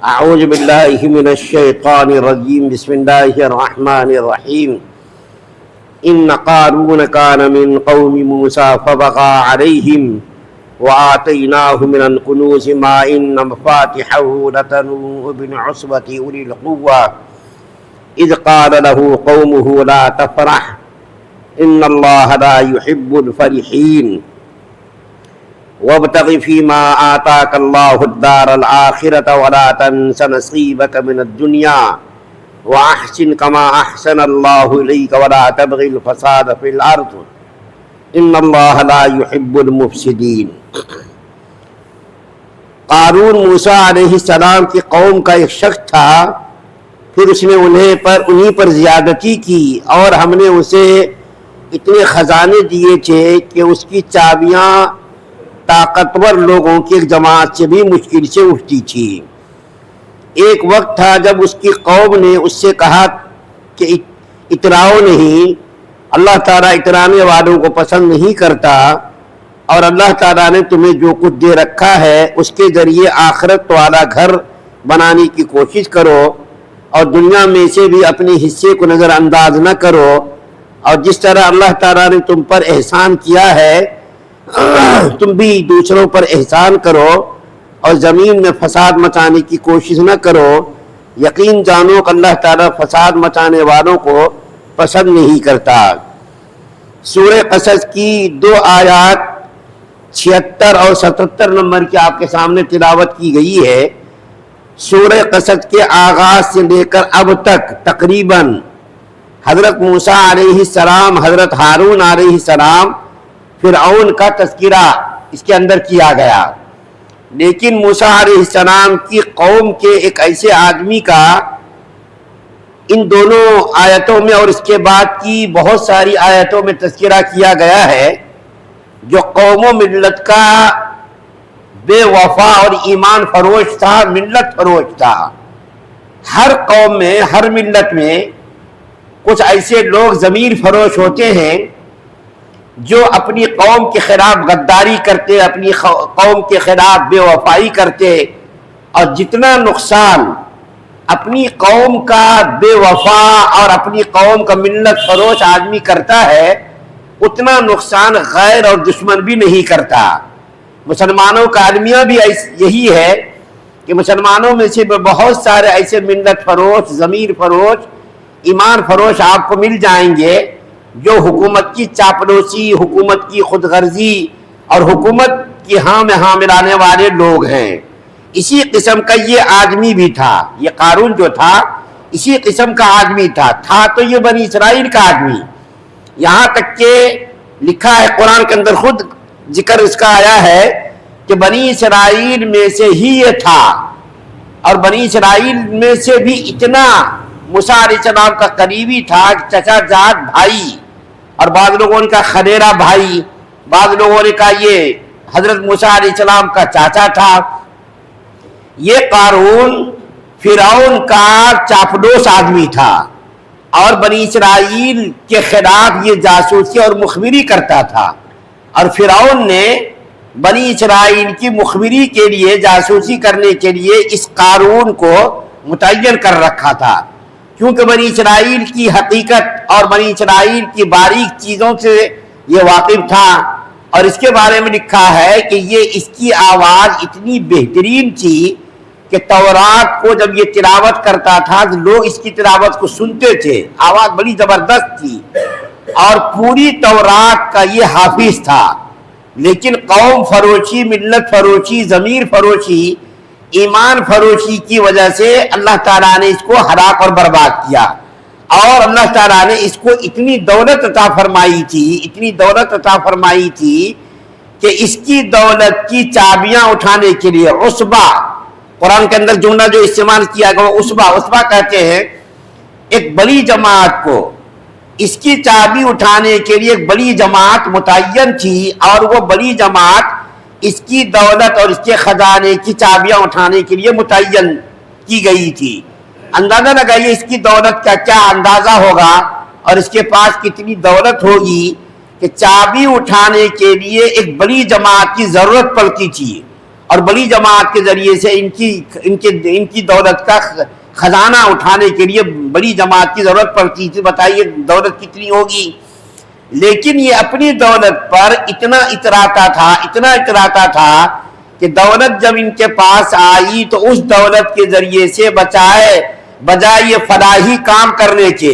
أعوذ بالله من الشيطان الرجيم بسم الله الرحمن الرحيم إن قارون كان من قوم موسى فبغى عليهم وآتيناه من الكنوز ما إن مفاتحه لتنوء بالعصبة أولي القوة إذ قال له قومه لا تفرح إن الله لا يحب الفرحين وابتغ فيما آتاك الله الدار الآخرة ولا تنس نصيبك من الدنيا وأحسن كما أحسن الله إليك ولا تبغ الفساد في الأرض إن الله لا يحب المفسدين۔ قارون موسیٰ علیہ السلام کی قوم کا ایک شخص تھا، پھر اس نے انہیں پر زیادتی کی اور ہم نے اسے اتنے خزانے دیے تھے کہ اس کی چابیاں طاقتور لوگوں کی ایک جماعت سے بھی مشکل سے اٹھتی تھی۔ ایک وقت تھا جب اس کی قوم نے اس سے کہا کہ اتراؤ نہیں، اللہ تعالیٰ اترانے والوں کو پسند نہیں کرتا، اور اللہ تعالیٰ نے تمہیں جو کچھ دے رکھا ہے اس کے ذریعے آخرت والا گھر بنانے کی کوشش کرو اور دنیا میں سے بھی اپنے حصے کو نظر انداز نہ کرو، اور جس طرح اللہ تعالیٰ نے تم پر احسان کیا ہے تم بھی دوسروں پر احسان کرو اور زمین میں فساد مچانے کی کوشش نہ کرو۔ یقین جانو کہ اللہ تعالیٰ فساد مچانے والوں کو پسند نہیں کرتا۔ سورہ قصص کی 2 آیات 76 اور 77 نمبر کی آپ کے سامنے تلاوت کی گئی ہے۔ سورہ قصص کے آغاز سے لے کر اب تک تقریباً حضرت موسیٰ علیہ السلام، حضرت ہارون علیہ السلام، فرعون کا تذکرہ اس کے اندر کیا گیا، لیکن موسیٰ علیہ السلام کی قوم کے ایک ایسے آدمی کا ان دونوں آیتوں میں اور اس کے بعد کی بہت ساری آیتوں میں تذکرہ کیا گیا ہے، جو قوم و ملت کا بے وفا اور ایمان فروش تھا، ملت فروش تھا۔ ہر قوم میں، ہر ملت میں کچھ ایسے لوگ ضمیر فروش ہوتے ہیں جو اپنی قوم کے خلاف غداری کرتے، اپنی قوم کے خلاف بے وفائی کرتے، اور جتنا نقصان اپنی قوم کا بے وفا اور اپنی قوم کا ملت فروش آدمی کرتا ہے اتنا نقصان غیر اور دشمن بھی نہیں کرتا۔ مسلمانوں کا المیہ بھی یہی ہے کہ مسلمانوں میں سے بہت سارے ایسے ملت فروش، ضمیر فروش، ایمان فروش آپ کو مل جائیں گے جو حکومت کی چاپلوسی، حکومت کی خود غرضی اور حکومت کی ہاں میں ہاں ملانے والے لوگ ہیں۔ اسی قسم کا یہ آدمی بھی تھا، یہ قارون جو تھا اسی قسم کا آدمی تھا تو یہ بنی اسرائیل کا آدمی، یہاں تک کہ لکھا ہے قرآن کے اندر، خود ذکر اس کا آیا ہے کہ بنی اسرائیل میں سے ہی یہ تھا، اور بنی اسرائیل میں سے بھی اتنا موسیٰ علیہ السلام کا قریبی تھا، چچا جات بھائی، اور بعض لوگوں نے کہا خلیرہ بھائی، بعض لوگوں نے کہا یہ حضرت موسیٰ علیہ السلام کا چاچا تھا۔ یہ قارون فرعون کا چاپلوس آدمی تھا اور بنی اسرائیل کے خلاف یہ جاسوسی اور مخبری کرتا تھا، اور فرعون نے بنی اسرائیل کی مخبری کے لیے، جاسوسی کرنے کے لیے اس قارون کو متعین کر رکھا تھا، کیونکہ بنی اسرائیل کی حقیقت اور بنی اسرائیل کی باریک چیزوں سے یہ واقف تھا، اور اس کے بارے میں لکھا ہے کہ یہ اس کی آواز اتنی بہترین تھی کہ تورات کو جب یہ تلاوت کرتا تھا تو لوگ اس کی تلاوت کو سنتے تھے، آواز بڑی زبردست تھی، اور پوری تورات کا یہ حافظ تھا۔ لیکن قوم فروشی، ملت فروشی، ضمیر فروشی، ایمان فروشی کی وجہ سے اللہ تعالیٰ نے اس کو ہلاک اور برباد کیا، اور اللہ تعالیٰ نے اس کو اتنی دولت عطا فرمائی تھی، اتنی دولت عطا فرمائی تھی کہ اس کی دولت کی چابیاں اٹھانے کے لیے عصبہ، قرآن کے اندر جملہ جو استعمال کیا گیا وہ عصبہ کہتے ہیں، ایک بڑی جماعت کو اس کی چابی اٹھانے کے لیے ایک بڑی جماعت متعین تھی، اور وہ بڑی جماعت اس کی دولت اور اس کے خزانے کی چابیاں اٹھانے کے لیے متعین کی گئی تھی۔ اندازہ لگائیے اس کی دولت کا کیا اندازہ ہوگا اور اس کے پاس کتنی دولت ہوگی کہ چابی اٹھانے کے لیے ایک بڑی جماعت کی ضرورت پڑتی تھی، اور بڑی جماعت کے ذریعے سے ان کی دولت کا خزانہ اٹھانے کے لیے بڑی جماعت کی ضرورت پڑتی تھی. بتائیے دولت کتنی ہوگی. لیکن یہ اپنی دولت پر اتنا اتراتا تھا کہ دولت جب ان کے پاس آئی تو اس دولت کے ذریعے سے بجائے یہ فلاحی کام کرنے کے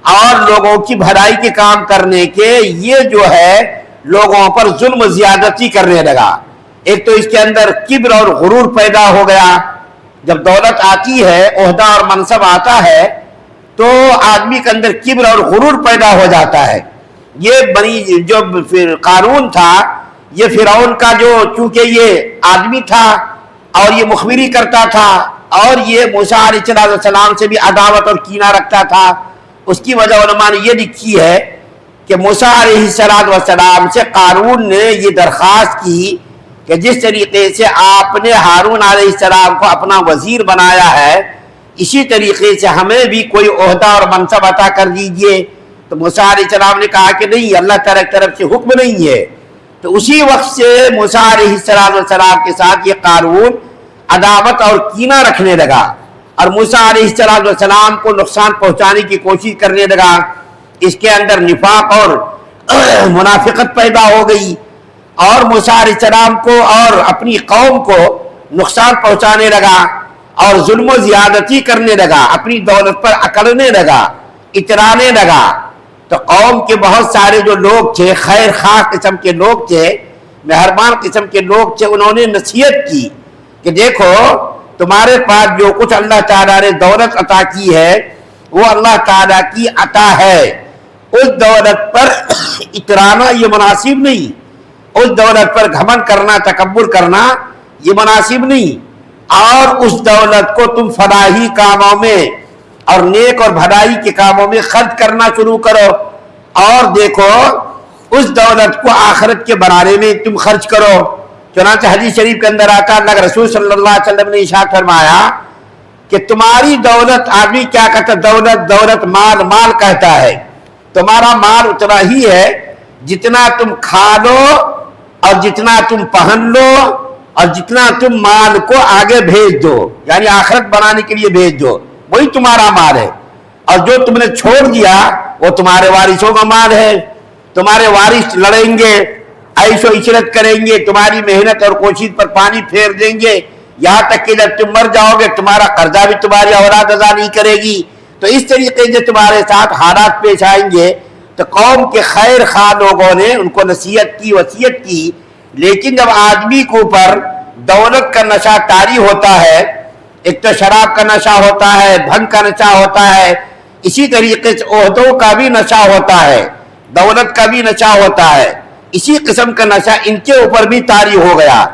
اور لوگوں کی بھلائی کے کام کرنے کے، یہ جو ہے لوگوں پر ظلم زیادتی کرنے لگا. ایک تو اس کے اندر کبر اور غرور پیدا ہو گیا. جب دولت آتی ہے، عہدہ اور منصب آتا ہے تو آدمی کے اندر کبر اور غرور پیدا ہو جاتا ہے. یہ جو قارون تھا، یہ فرعون کا جو چونکہ یہ آدمی تھا اور یہ مخبری کرتا تھا اور یہ موسیٰ علیہ السلام سے بھی عداوت اور کینہ رکھتا تھا. اس کی وجہ علماء نے یہ لکھی ہے کہ موسیٰ علیہ السلام سے قارون نے یہ درخواست کی کہ جس طریقے سے آپ نے ہارون علیہ السلام کو اپنا وزیر بنایا ہے، اسی طریقے سے ہمیں بھی کوئی عہدہ اور منصب عطا کر دیجئے. تو موسیٰ علیہ السلام نے کہا کہ نہیں، اللہ تعالیٰ کی طرف سے حکم نہیں ہے. تو اسی وقت سے موسیٰ علیہ السلام کے ساتھ یہ قارون عداوت اور کینہ رکھنے لگا اور موسیٰ علیہ السلام کو نقصان پہنچانے کی کوشش کرنے لگا. اس کے اندر نفاق اور منافقت پیدا ہو گئی اور موسیٰ علیہ السلام کو اور اپنی قوم کو نقصان پہنچانے لگا اور ظلم و زیادتی کرنے لگا، اپنی دولت پر اکڑنے لگا، اترانے لگا. تو قوم کے بہت سارے جو لوگ تھے، خیر خواہ قسم کے لوگ تھے، مہربان قسم کے لوگ تھے، انہوں نے نصیحت کی کہ دیکھو تمہارے پاس جو کچھ اللہ تعالیٰ نے دولت عطا کی ہے وہ اللہ تعالیٰ کی عطا ہے. اس دولت پر اترانا یہ مناسب نہیں، اس دولت پر گھمنڈ کرنا، تکبر کرنا یہ مناسب نہیں. اور اس دولت کو تم فلاحی کاموں میں اور نیک اور بھلائی کے کاموں میں خرچ کرنا شروع کرو. اور دیکھو اس دولت کو آخرت کے بنانے میں تم خرچ کرو. چنانچہ حدیث شریف کے اندر آتا ہے، اللہ کے رسول صلی اللہ علیہ وسلم نے ارشاد فرمایا کہ تمہاری دولت، آدمی کیا کہتا ہے؟ دولت مال کہتا ہے. تمہارا مال اتنا ہی ہے جتنا تم کھا لو اور جتنا تم پہن لو اور جتنا تم مال کو آگے بھیج دو، یعنی آخرت بنانے کے لیے بھیج دو، وہی تمہارا مال ہے. اور جو تم نے چھوڑ دیا وہ تمہارے وارثوں کا مال ہے. تمہارے وارث لڑیں گے، عیش و عشرت کریں گے، تمہاری محنت اور کوشش پر پانی پھیر دیں گے، یہاں تک کہ جب تم مر جاؤ گے تمہارا قرضہ بھی تمہاری اولاد ادا نہیں کرے گی. تو اس طریقے سے تمہارے ساتھ حالات پیش آئیں گے. تو قوم کے خیر خواہ لوگوں نے ان کو نصیحت کی، وصیت کی. لیکن جب آدمی کے اوپر دولت کا نشہ طاری ہوتا ہے، ایک تو شراب کا نشہ ہوتا ہے، بھنگ کا نشہ ہوتا ہے، اسی طریقے سے عہدوں کا بھی نشہ ہوتا ہے، دولت کا بھی نشہ ہوتا ہے، اسی قسم کا نشہ ان کے اوپر بھی طاری ہو گیا.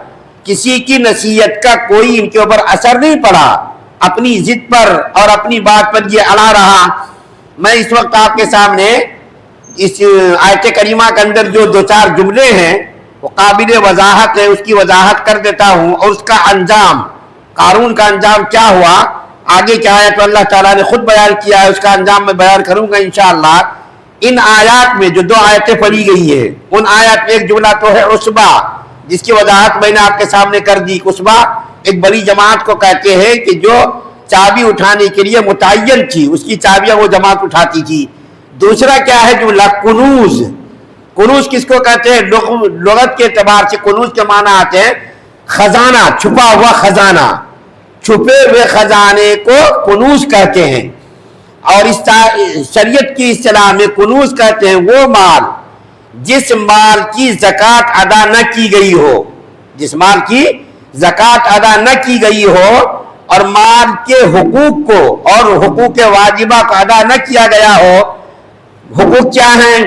کسی کی نصیحت کا کوئی ان کے اوپر اثر نہیں پڑا، اپنی ضد پر اور اپنی بات پر یہ اڑا رہا. میں اس وقت آپ کے سامنے اس آیت کریمہ کے اندر جو دو چار جملے ہیں وہ قابل وضاحت ہے، اس کی وضاحت کر دیتا ہوں. اور اس کا انجام، قارون کا انجام کیا ہوا، آگے کیا ہے تو اللہ تعالیٰ نے خود بیان کیا ہے، اس کا انجام میں بیان کروں گا انشاءاللہ. ان آیات میں جو دو آیتیں پڑھی گئی ہیں، ان آیات میں ایک جملہ تو ہے عصبہ، جس کی وضاحت میں نے آپ کے سامنے کر دی. عصبہ ایک بڑی جماعت کو کہتے ہیں کہ جو چابی اٹھانے کے لیے متعین تھی، اس کی چابیاں وہ جماعت اٹھاتی تھی. دوسرا کیا ہے جملہ کنوز. کنوز کس کو کہتے ہیں؟ لغت کے اعتبار سے کنوز کے معنی آتے ہیں خزانہ، چھپا ہوا خزانہ، چھپے ہوئے خزانے کو کنوز کہتے ہیں. اور اس شریعت کی اصطلاح میں کنوز کہتے ہیں وہ مال جس مال کی زکوٰۃ ادا نہ کی گئی ہو، جس مال کی زکوٰۃ ادا نہ کی گئی ہو اور مال کے حقوق کو اور حقوق واجبہ کو ادا نہ کیا گیا ہو. حقوق کیا ہیں؟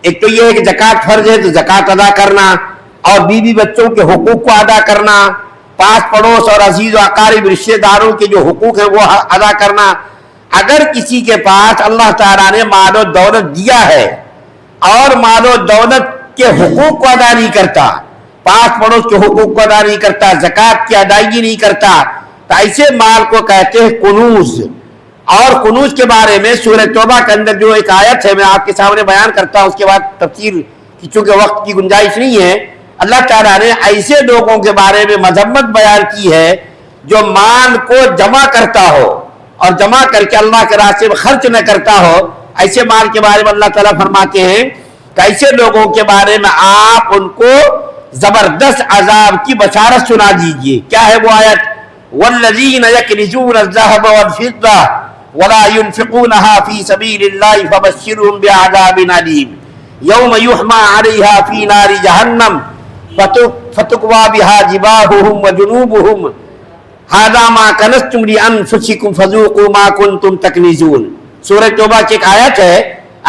ایک تو یہ ہے کہ زکوٰۃ فرض ہے تو زکوٰۃ ادا کرنا، اور بیوی بچوں کے حقوق کو ادا کرنا، پاس پڑوس اور عزیز و اقارب رشتہ داروں کے جو حقوق ہیں وہ ادا کرنا. اگر کسی کے پاس اللہ تعالیٰ نے مال و دولت دیا ہے اور مال و دولت کے حقوق کو ادا نہیں کرتا، پاس پڑوس کے حقوق کو ادا نہیں کرتا، زکوٰۃ کی ادائیگی نہیں کرتا، تو ایسے مال کو کہتے ہیں کنوز. اور کنوز کے بارے میں سورہ توبہ کے اندر جو ایک آیت ہے میں آپ کے سامنے بیان کرتا ہوں، اس کے بعد تفسیر کی چونکہ وقت کی گنجائش نہیں ہے. اللہ تعالیٰ نے ایسے لوگوں کے بارے میں مذمت بیان کی ہے جو مال کو جمع کرتا ہو اور جمع کر کے اللہ کے راستے میں خرچ نہ کرتا ہو. ایسے مال کے بارے میں اللہ تعالیٰ فرماتے ہیں کہ ایسے لوگوں کے بارے میں آپ ان کو زبردست عذاب کی بشارت سنا دیجئے. کیا ہے وہ آیت؟ والذین یکنزون الذهب والفضة ولا ينفقونها في سبيل الله فبشرهم بعذاب أليم يوم يحمى عليها في نار جهنم فتقوى بها جباههم وجنوبهم هذا ما كنزتم لأنفسكم فذوقوا ما كنتم تكنزون. سورہ توبہ کی ایک آیت ہے.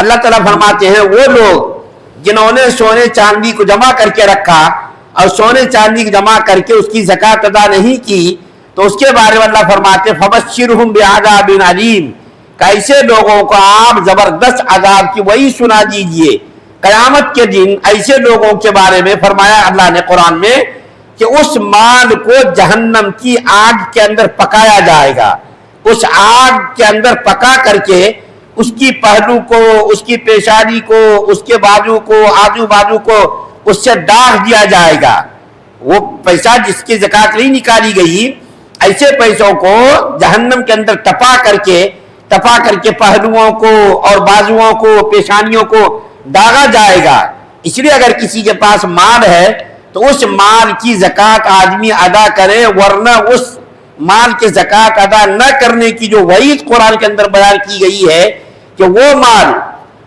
اللہ تعالیٰ فرماتے ہیں وہ لوگ جنہوں نے سونے چاندی کو جمع کر کے رکھا اور سونے چاندی کو جمع کر کے اس کی زکوٰۃ ادا نہیں کی تو اس کے بارے میں اللہ فرماتے ہیں فبشرہم بعذاب علیم کہ ایسے لوگوں کو آپ زبردست عذاب کی وہی سنا دیجئے. قیامت کے دن ایسے لوگوں کے بارے میں فرمایا اللہ نے قرآن میں کہ اس مال کو جہنم کی آگ کے اندر پکایا جائے گا. اس آگ کے اندر پکا کر کے اس کی پہلو کو، اس کی پیشانی کو، اس کے بازو کو، آجو بازو کو اس سے داغ دیا جائے گا. وہ پیسہ جس کی زکوٰۃ نہیں نکالی گئی، ایسے پیسوں کو جہنم کے اندر ٹپا کر کے پہلوؤں کو اور بازوؤں کو، پیشانیوں کو داغا جائے گا. اس لیے اگر کسی کے پاس مال ہے تو اس مال کی زکوٰۃ آدمی ادا کرے، ورنہ اس مال کے زکوٰۃ ادا نہ کرنے کی جو وعید قرآن کے اندر بیان کی گئی ہے کہ وہ مال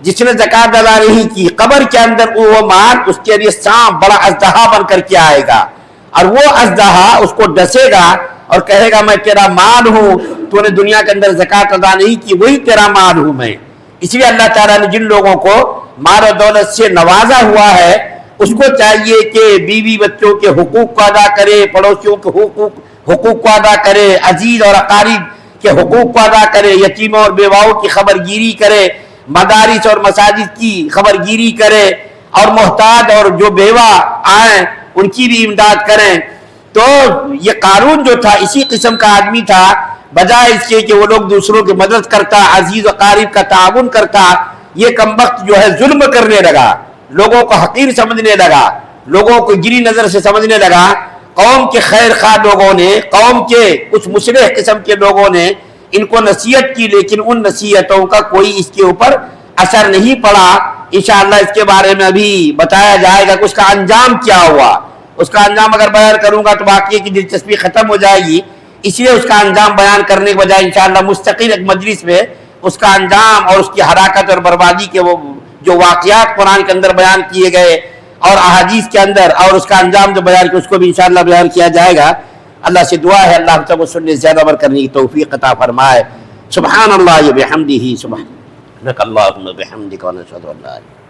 جس نے زکوٰۃ ادا نہیں کی، قبر کے اندر وہ مال اس کے لیے سانپ بڑا اژدہا بن کر کے آئے گا اور وہ اژدہا اس کو ڈسے گا اور کہے گا میں تیرا مال ہوں، تو نے دنیا کے اندر زکوٰۃ ادا نہیں کی، وہی تیرا مال ہوں میں. اس لیے اللہ تعالیٰ نے جن لوگوں کو مال و دولت سے نوازا ہوا ہے اس کو چاہیے کہ بیوی بچوں کے حقوق کو ادا کرے، پڑوسیوں کے حقوق کو ادا کرے، عزیز اور اقارب کے حقوق کو ادا کرے، یتیموں اور بیواؤں کی خبر گیری کرے، مدارس اور مساجد کی خبر گیری کرے اور محتاج اور جو بیوہ آئیں ان کی بھی امداد کریں. تو یہ قارون جو تھا اسی قسم کا آدمی تھا. بجائے اس کے کہ وہ لوگ دوسروں کی مدد کرتا، عزیز و قارب کا تعاون کرتا، یہ کمبخت جو ہے ظلم کرنے لگا، لوگوں کو حقیر سمجھنے لگا، لوگوں کو گری نظر سے سمجھنے لگا. قوم کے خیر خواہ لوگوں نے، قوم کے کچھ مصلح قسم کے لوگوں نے ان کو نصیحت کی، لیکن ان نصیحتوں کا کوئی اس کے اوپر اثر نہیں پڑا. انشاءاللہ اس کے بارے میں ابھی بتایا جائے گا کہ اس کا انجام کیا ہوا. اس کا انجام اگر بیان کروں گا تو باقی کی دلچسپی ختم ہو جائے گی. اس لیے اس کا انجام بیان کرنے کے بجائے انشاءاللہ مستقل ایک مجلس میں اس کا انجام اور اس کی ہلاکت اور بربادی کے وہ جو واقعات قرآن کے اندر بیان کیے گئے اور احادیث کے اندر اور اس کا انجام جو بیان کیا اس کو بھی انشاءاللہ بیان کیا جائے گا. اللہ سے دعا ہے اللہ ہم سب کو سننے سے زیادہ عمل کرنے کی توفیق عطا فرمائے. سبحان اللہ بحمدہ، سبحانک اللہم وبحمدک ونشہد ان لا الہ الا انت